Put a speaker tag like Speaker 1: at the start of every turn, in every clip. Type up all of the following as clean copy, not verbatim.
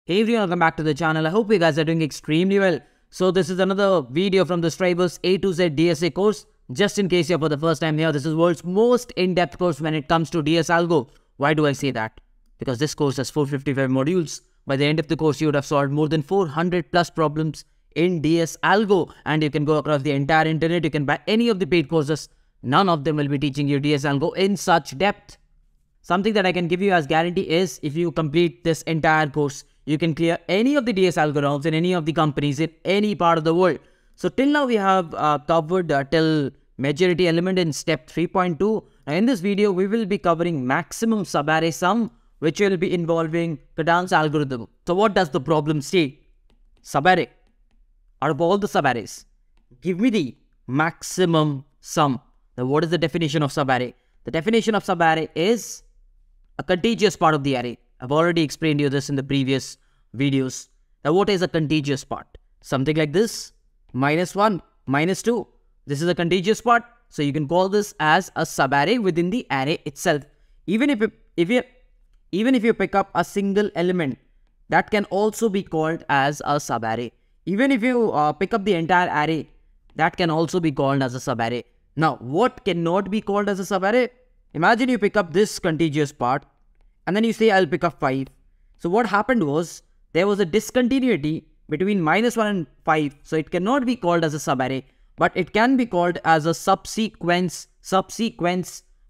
Speaker 1: Hey everyone, welcome back to the channel. I hope you guys are doing extremely well. So this is another video from the Stribus A to Z DSA course. Just in case you're for the first time here, this is world's most in-depth course when it comes to DS Algo. Why do I say that? Because this course has 455 modules. By the end of the course, you would have solved more than 400 plus problems in DS Algo. And you can go across the entire internet. You can buy any of the paid courses. None of them will be teaching you DS Algo in such depth. Something that I can give you as guarantee is if you complete this entire course, you can clear any of the DS algorithms in any of the companies in any part of the world. So till now we have covered till majority element in step 3.2. Now in this video we will be covering maximum subarray sum, which will be involving Kadane's algorithm. So what does the problem state? Subarray. Out of all the subarrays, give me the maximum sum. Now what is the definition of subarray? The definition of subarray is a contiguous part of the array. I've already explained you this in the previous videos. Now what is a contiguous part? Something like this, -1, -2. This is a contiguous part. So you can call this as a subarray within the array itself. Even if you pick up a single element, that can also be called as a subarray. Even if you pick up the entire array, that can also be called as a subarray. Now, what cannot be called as a subarray? Imagine you pick up this contiguous part and then you say, I'll pick up 5. So what happened was, there was a discontinuity between -1 and 5. So it cannot be called as a subarray, but it can be called as a subsequence.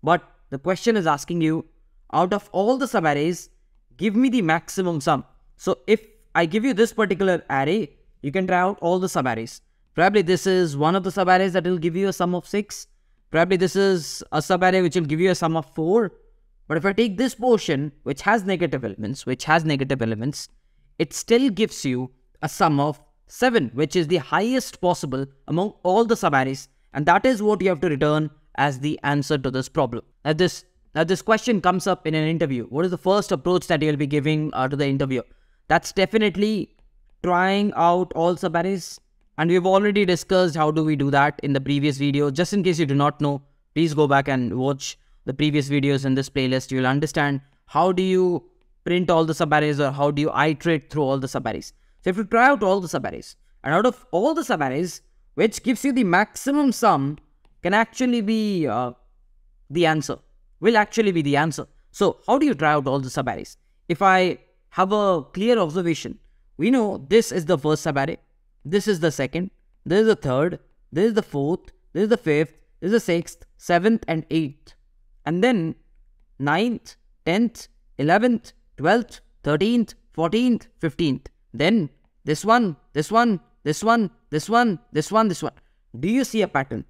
Speaker 1: But the question is asking you, out of all the subarrays, give me the maximum sum. So if I give you this particular array, you can try out all the subarrays. Probably this is one of the subarrays that will give you a sum of 6. Probably this is a subarray which will give you a sum of 4. But if I take this portion, which has negative elements, it still gives you a sum of 7, which is the highest possible among all the subarrays. And that is what you have to return as the answer to this problem. Now this question comes up in an interview. What is the first approach that you'll be giving to the interviewer? That's definitely trying out all subarrays. And we've already discussed how do we do that in the previous video. Just in case you do not know, please go back and watch the previous videos in this playlist. You will understand how do you print all the subarrays or how do you iterate through all the subarrays. So if you try out all the subarrays, and out of all the subarrays, which gives you the maximum sum, can actually be the answer. Will actually be the answer. So how do you try out all the subarrays? If I have a clear observation, we know this is the first subarray. This is the second, this is the third, this is the fourth, this is the fifth, this is the 6th, 7th and 8th. And then 9th, 10th, 11th, 12th, 13th, 14th, 15th. Then this one, this one, this one, this one, this one, this one. Do you see a pattern?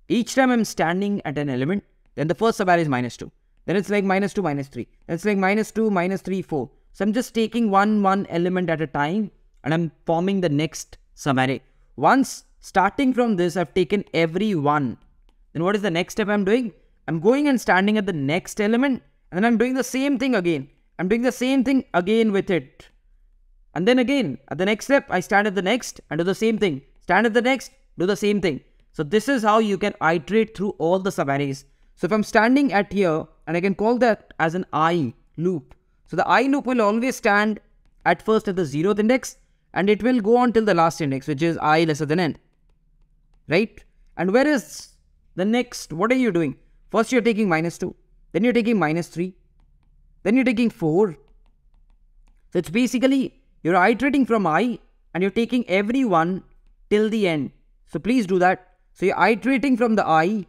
Speaker 1: Each time I'm standing at an element, then the first subarray is -2. Then it's like -2, -3. Then it's like -2, -3, 4. So I'm just taking one element at a time and I'm forming the next subarray. Once starting from this, I've taken every one. Then what is the next step I'm doing? I'm going and standing at the next element and then I'm doing the same thing again. I'm doing the same thing again with it. And then again, at the next step, I stand at the next and do the same thing. Stand at the next, do the same thing. So this is how you can iterate through all the subarrays. So if I'm standing at here, and I can call that as an I loop. So the I loop will always stand at first at the 0th index, and it will go on till the last index, which is I lesser than n. Right? And where is the next? What are you doing? First you're taking -2. Then you're taking -3. Then you're taking 4. So it's basically, you're iterating from I, and you're taking every one till the end. So please do that. So you're iterating from the I,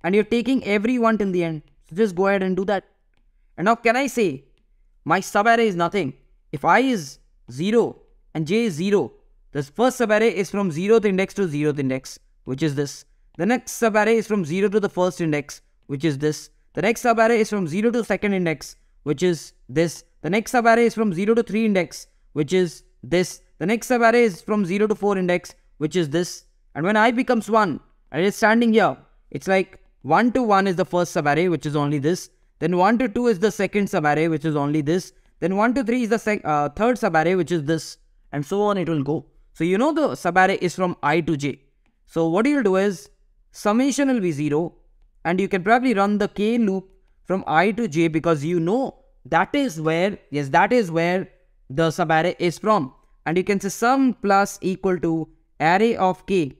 Speaker 1: and you're taking every one till the end. So just go ahead and do that. And now can I say, my subarray is nothing. If I is 0, and j is 0. The first subarray is from 0th index to 0th index, which is this. The next subarray is from 0 to the first index, which is this. The next subarray is from 0 to second index, which is this. The next subarray is from 0 to 3 index, which is this. The next subarray is from 0 to 4 index, which is this. And when I becomes 1, and it's standing here, it's like 1 to 1 is the first subarray, which is only this. Then 1 to 2 is the second subarray, which is only this. Then 1 to 3 is the third subarray, which is this. And so on it will go. So you know the subarray is from I to j. So what you'll do is, summation will be 0. And you can probably run the k loop from I to j because you know that is where, yes, that is where the subarray is from. And you can say sum plus equal to array of k.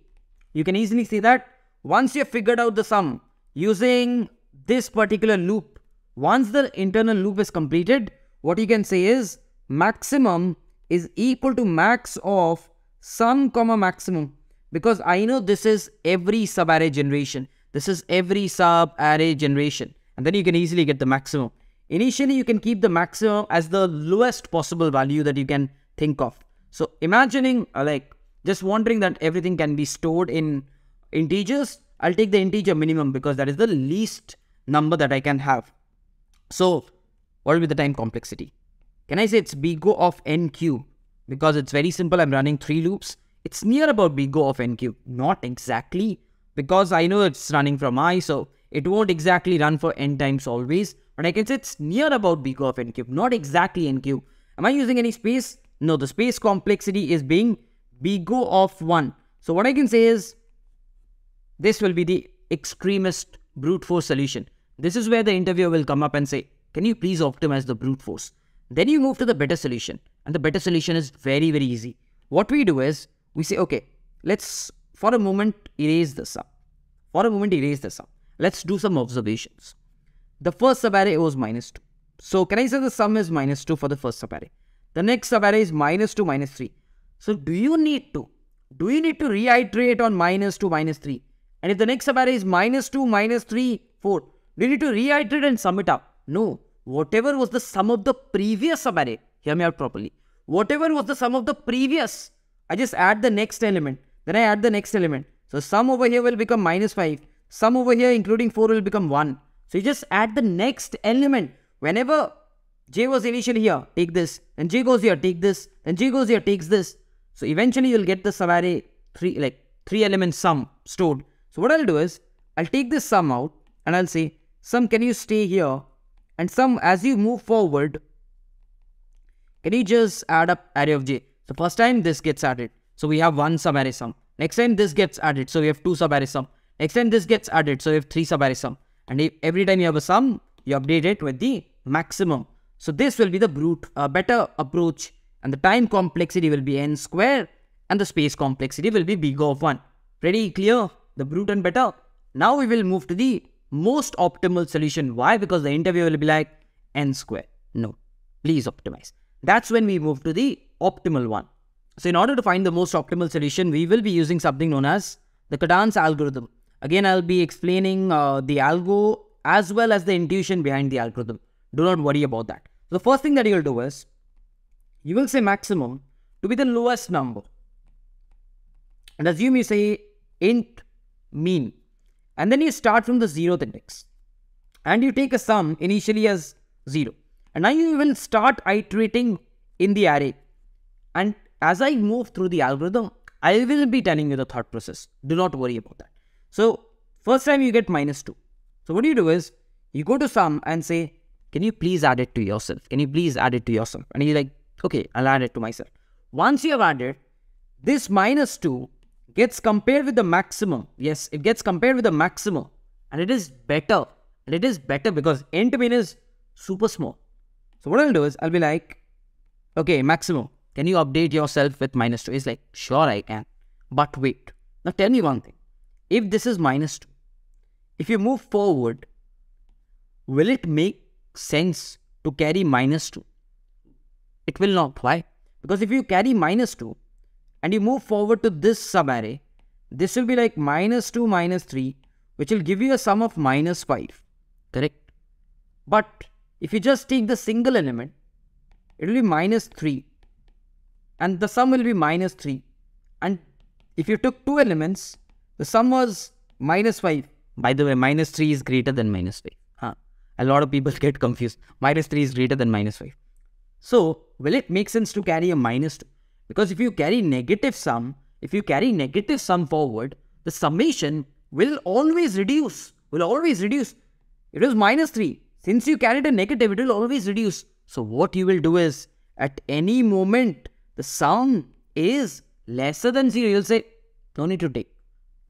Speaker 1: You can easily see that once you have figured out the sum using this particular loop, once the internal loop is completed, what you can say is maximum is equal to max of sum comma maximum, because I know this is every subarray generation. This is every subarray generation. And then you can easily get the maximum. Initially, you can keep the maximum as the lowest possible value that you can think of. So imagining just wondering that everything can be stored in integers, I'll take the integer minimum because that is the least number that I can have. So what will be the time complexity? Can I say it's big O of n cube? Because it's very simple, I'm running 3 loops. It's near about big O of n cube. Not exactly, because I know it's running from I, so it won't exactly run for n times always. But I can say it's near about big O of n cube, not exactly n cube. Am I using any space? No, the space complexity is being big O of 1. So what I can say is, this will be the extremist brute force solution. This is where the interviewer will come up and say, can you please optimize the brute force? Then you move to the better solution. And the better solution is very, very easy. What we do is, we say, okay, let's for a moment erase the sum. Let's do some observations. The first subarray was -2. So can I say the sum is -2 for the first subarray? The next subarray is -2, -3. So do you need to reiterate on -2, -3? And if the next subarray is -2, -3, 4, do you need to reiterate and sum it up? No. Whatever was the sum of the previous subarray, hear me out properly. Whatever was the sum of the previous, I just add the next element. Then I add the next element. So sum over here will become -5. Sum over here including 4 will become 1. So you just add the next element. Whenever j was initially here, take this. Then j goes here, take this. Then j goes here, takes this. So eventually you'll get the subarray 3 element sum stored. So what I'll do is, I'll take this sum out and I'll say, sum, can you stay here? And sum, as you move forward, can you just add up array of j? So first time this gets added. So we have 1 subarray sum. Next time this gets added. So we have 2 subarray sum. Next time this gets added. So we have 3 subarray sum. And every time you have a sum, you update it with the maximum. So this will be the better approach. And the time complexity will be n square. And the space complexity will be big O of 1. Pretty clear? The brute and better. Now we will move to the most optimal solution. Why? Because the interviewer will be like n square. No, please optimize. That's when we move to the optimal one. So in order to find the most optimal solution, we will be using something known as the Kadane's algorithm. Again, I'll be explaining the algo as well as the intuition behind the algorithm. Do not worry about that. So the first thing that you will do is, you will say maximum to be the lowest number. And assume you say int mean. And then you start from the 0th index. And you take a sum initially as 0. And now you will start iterating in the array. And as I move through the algorithm, I will be telling you the thought process. Do not worry about that. So first time you get -2. So what you do is, you go to sum and say, can you please add it to yourself? Can you please add it to yourself? And you're like, okay, I'll add it to myself. Once you have added, this -2 gets compared with the maximum. Yes, it gets compared with the maximum. And it is better. And it is better because int min is super small. So what I'll do is, I'll be like, okay, maximum, can you update yourself with -2? It's like, sure I can. But wait. Now tell me one thing. If this is -2, if you move forward, will it make sense to carry -2? It will not. Why? Because if you carry -2 and you move forward to this subarray, this will be like -2, -3, which will give you a sum of -5. Correct? But if you just take the single element, it will be -3. And the sum will be -3. And if you took 2 elements, the sum was -5. By the way, -3 is greater than -5. A lot of people get confused. -3 is greater than -5. So, will it make sense to carry a -2? Because if you carry negative sum, forward, the summation will always reduce. It was -3. Since you carried a negative, it will always reduce. So what you will do is, at any moment, the sum is lesser than 0. You'll say, no need to take.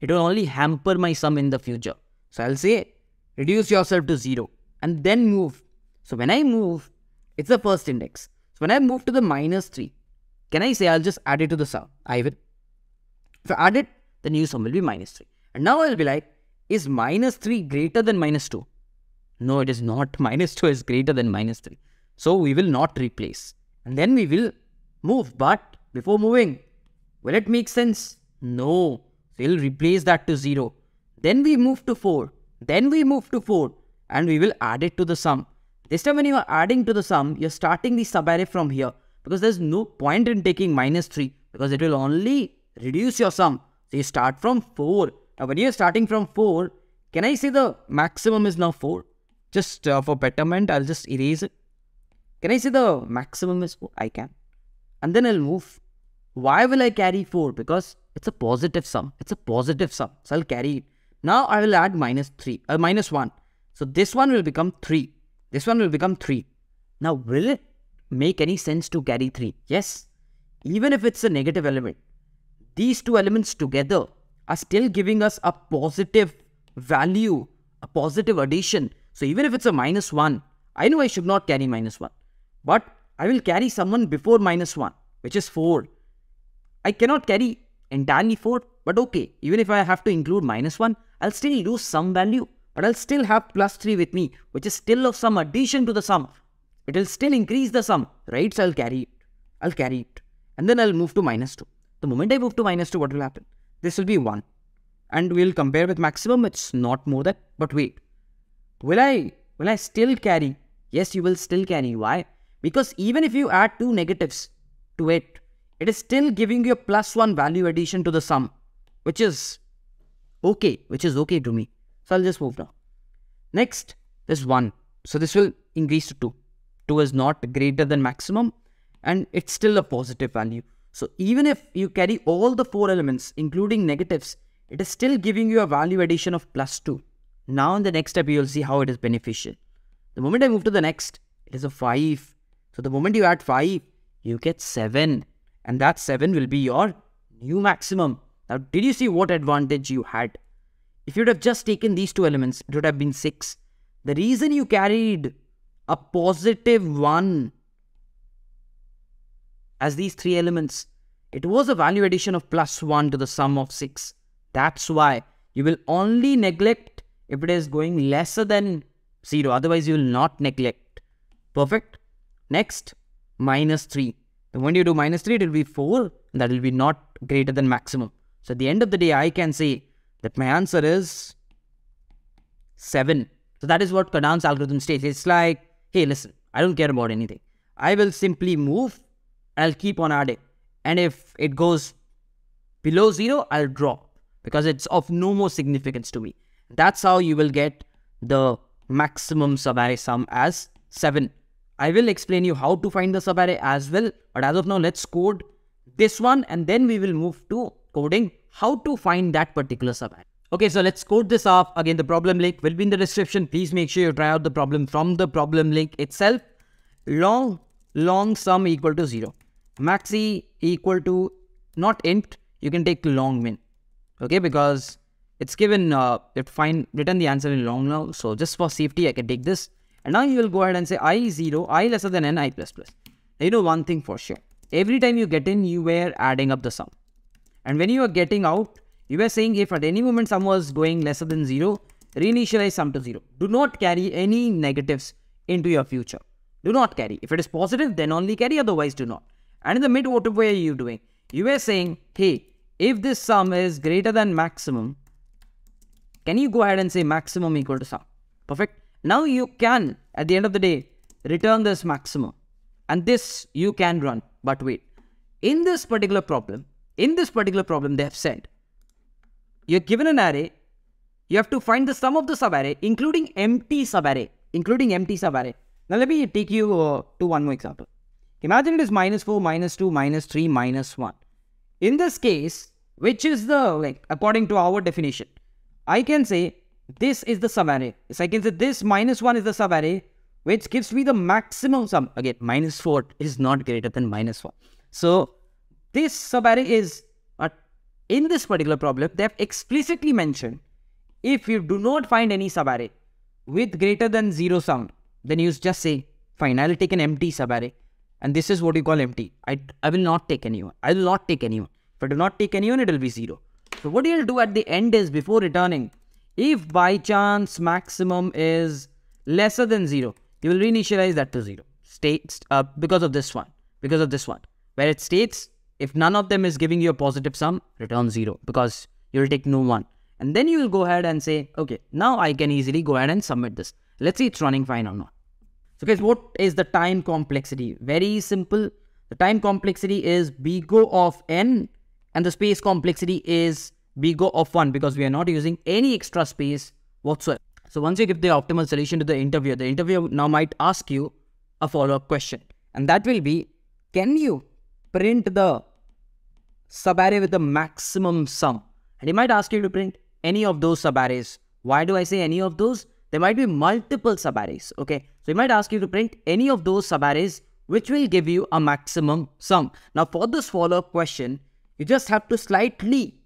Speaker 1: It will only hamper my sum in the future. So I'll say, reduce yourself to 0 and then move. So when I move, it's the first index. So when I move to the minus 3, can I say I'll just add it to the sum? I will. If I add it, the new sum will be minus 3. And now I'll be like, is minus 3 greater than minus 2? No, it is not. Minus 2 is greater than minus 3. So we will not replace. And then we will move. But before moving, will it make sense? No. We'll replace that to 0. Then we move to 4. Then we move to 4. And we will add it to the sum. This time when you are adding to the sum, you're starting the subarray from here. Because there's no point in taking minus 3. Because it will only reduce your sum. So you start from 4. Now when you're starting from 4, can I say the maximum is now 4? Just for betterment, I'll just erase it. Can I say the maximum is 4? I can. And then I'll move. Why will I carry 4? Because it's a positive sum. It's a positive sum. So I'll carry it. Now I will add minus 1. So this one will become 3. This one will become 3. Now will it make any sense to carry 3? Yes. Even if it's a negative element, these two elements together are still giving us a positive value, a positive addition. So even if it's a minus 1, I know I should not carry minus 1. But I will carry someone before minus 1, which is 4. I cannot carry entirely 4, but okay. Even if I have to include minus 1, I'll still lose some value. But I'll still have plus 3 with me, which is still of some addition to the sum. It will still increase the sum, right? So I'll carry it. And then I'll move to minus 2. The moment I move to minus 2, what will happen? This will be 1. And we'll compare with maximum. It's not more than. But wait. Will I still carry? Yes, you will still carry. Why? Because even if you add 2 negatives to it, it is still giving you a plus 1 value addition to the sum. Which is okay. To me. So I'll just move now. Next, there's 1. So this will increase to 2. 2 is not greater than maximum. And it's still a positive value. So even if you carry all the 4 elements, including negatives, it is still giving you a value addition of plus 2. Now in the next step, you'll see how it is beneficial. The moment I move to the next, it is a 5. So the moment you add 5, you get 7. And that 7 will be your new maximum. Now, did you see what advantage you had? If you'd have just taken these 2 elements, it would have been 6. The reason you carried a positive 1 as these 3 elements, it was a value addition of plus 1 to the sum of 6. That's why you will only neglect if it is going lesser than 0. Otherwise, you will not neglect. Perfect. Next, minus 3. And when you do minus 3, it will be 4. And that will be not greater than maximum. So at the end of the day, I can say that my answer is 7. So that is what Kadane's algorithm states. It's like, hey, listen, I don't care about anything. I will simply move. I'll keep on adding. And if it goes below 0, I'll drop. Because it's of no more significance to me. That's how you will get the maximum subarray sum as 7. I will explain you how to find the subarray as well. But as of now, let's code this one. And then we will move to coding how to find that particular subarray. Okay, so let's code this off. Again, the problem link will be in the description. Please make sure you try out the problem from the problem link itself. Long sum equal to 0. Maxi equal to not int. You can take long min. Okay, because it's given, written the answer in long now. So just for safety, I can take this. And now you will go ahead and say I0, I lesser than n, I plus plus. Now you know one thing for sure. Every time you get in, you were adding up the sum. And when you are getting out, you were saying if at any moment sum was going lesser than 0, reinitialize sum to 0. Do not carry any negatives into your future. Do not carry. If it is positive, then only carry, otherwise do not. And in the mid, what were you doing? You were saying, hey, if this sum is greater than maximum, can you go ahead and say maximum equal to sum? Perfect. Now you can, at the end of the day, return this maximum. And this you can run. But wait, in this particular problem, they have said, you're given an array, you have to find the sum of the subarray, including empty subarray. Now let me take you to one more example. Imagine it is minus 4, minus 2, minus 3, minus 1. In this case, which is the, according to our definition, I can say this is the subarray. So I can say this minus 1 is the subarray, which gives me the maximum sum. Again, minus 4 is not greater than minus 1. So this subarray is, in this particular problem, they have explicitly mentioned, if you do not find any subarray with greater than 0 sum, then you just say, fine, I'll take an empty subarray. and this is what you call empty. I will not take anyone. I will not take anyone. If I do not take anyone, it will be 0. So what you will do at the end is, before returning, if by chance maximum is lesser than 0, you will reinitialize that to 0. Because of this one. Where it states, if none of them is giving you a positive sum, return 0, because you will take no one. And then you will go ahead and say, okay, now I can easily go ahead and submit this. Let's see it's running fine or not. So guys, what is the time complexity? Very simple. The time complexity is bgo of n, and the space complexity is bgo of 1, because we are not using any extra space whatsoever. So once you give the optimal solution to the interviewer now might ask you a follow-up question. And that will be, can you print the subarray with the maximum sum? And he might ask you to print any of those subarrays. Why do I say any of those? There might be multiple subarrays, okay? So he might ask you to print any of those subarrays which will give you a maximum sum. Now for this follow-up question, you just have to slightly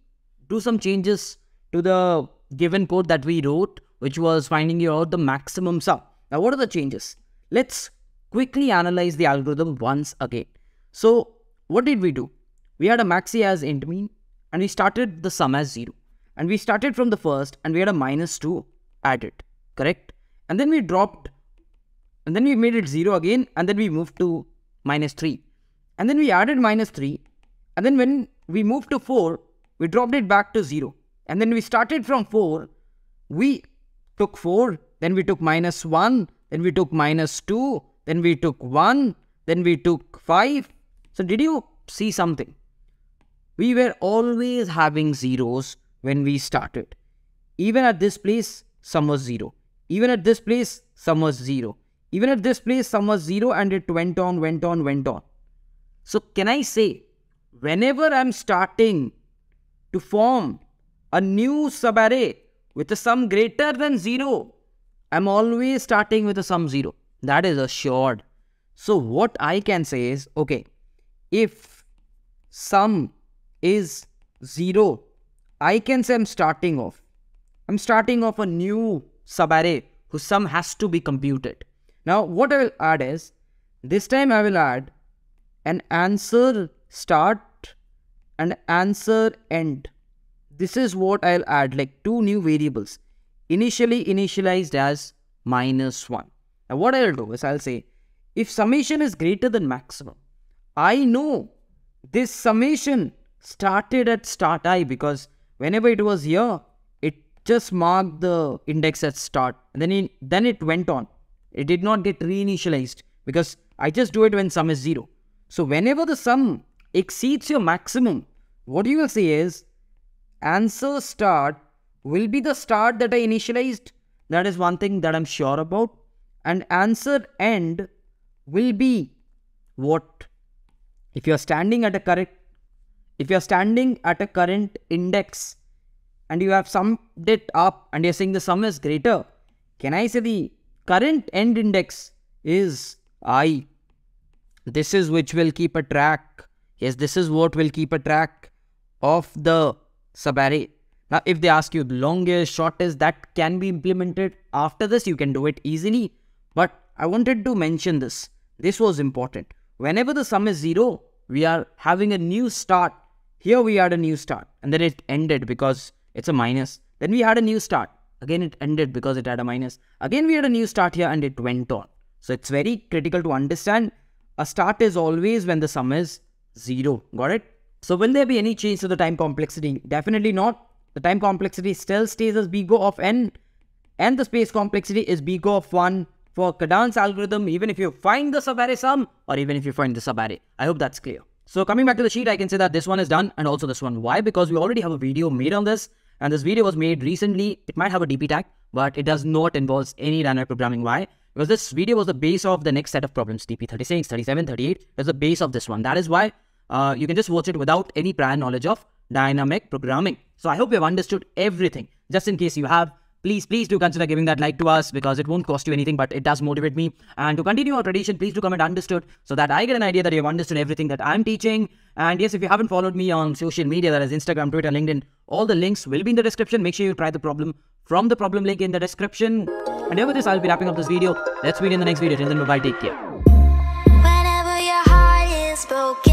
Speaker 1: do some changes to the given code that we wrote, which was finding you out the maximum sum. Now what are the changes? Let's quickly analyze the algorithm once again. So what did we do? We had a maxi as int mean, and we started the sum as 0. And we started from the first, and we had a -2 added, correct? And then we dropped, and then we made it 0 again, and then we moved to -3. And then we added -3, and then when we moved to 4, we dropped it back to 0. And then we started from 4, we took 4, then we took -1, then we took -2, then we took 1, then we took 5. So did you see something? We were always having zeros when we started. Even at this place, sum was 0. Even at this place, sum was 0. Even at this place, sum was 0, and it went on. So can I say, whenever I'm starting to form a new subarray with a sum greater than 0, I'm always starting with a sum 0. That is assured. So what I can say is, okay, if sum is 0, I can say I'm starting off a new subarray whose sum has to be computed. Now what I will add is, this time I will add an answer start and answer end. This is what I'll add, like 2 new variables, initially initialized as -1. Now what I'll do is, I'll say, if summation is greater than maximum, I know this summation started at start I, because whenever it was here, it just marked the index at start, and then it went on. It did not get reinitialized, because I just do it when sum is 0. So whenever the sum exceeds your maximum, what you will say is, answer start will be the start that I initialized. That is one thing that I'm sure about. And answer end will be what? If you're standing at a current index and you have summed it up and you're saying the sum is greater, can I say the current end index is I? This is which will keep a track. Yes, this is what will keep a track of the subarray. Now, if they ask you the longest, shortest, that can be implemented after this. You can do it easily. But I wanted to mention this. This was important. Whenever the sum is 0, we are having a new start. Here we had a new start, and then it ended because it's a minus. Then we had a new start. Again, it ended because it had a minus. Again, we had a new start here, and it went on. So it's very critical to understand. A start is always when the sum is 0. Got it? So will there be any change to the time complexity? Definitely not. The time complexity still stays as bgo of n, and the space complexity is bgo of 1 for Kadane's algorithm, even if you find the subarray sum or even if you find the subarray. I hope that's clear. So coming back to the sheet, I can say that this one is done and also this one. Why? Because we already have a video made on this, and this video was made recently. It might have a DP tag, but it does not involve any dynamic programming. Why? Because this video was the base of the next set of problems, DP 36, 37, 38. Is the base of this one. That is why you can just watch it without any prior knowledge of dynamic programming. So I hope you have understood everything. Just in case you have, please do consider giving that like to us, because it won't cost you anything, but it does motivate me. And to continue our tradition, please do comment understood, so that I get an idea that you have understood everything that I'm teaching. And yes, if you haven't followed me on social media, that is Instagram, Twitter, LinkedIn, all the links will be in the description. Make sure you try the problem from the problem link in the description. And over this, I'll be wrapping up this video. Let's meet in the next video. Till then, bye-bye. Take care.
Speaker 2: is broken.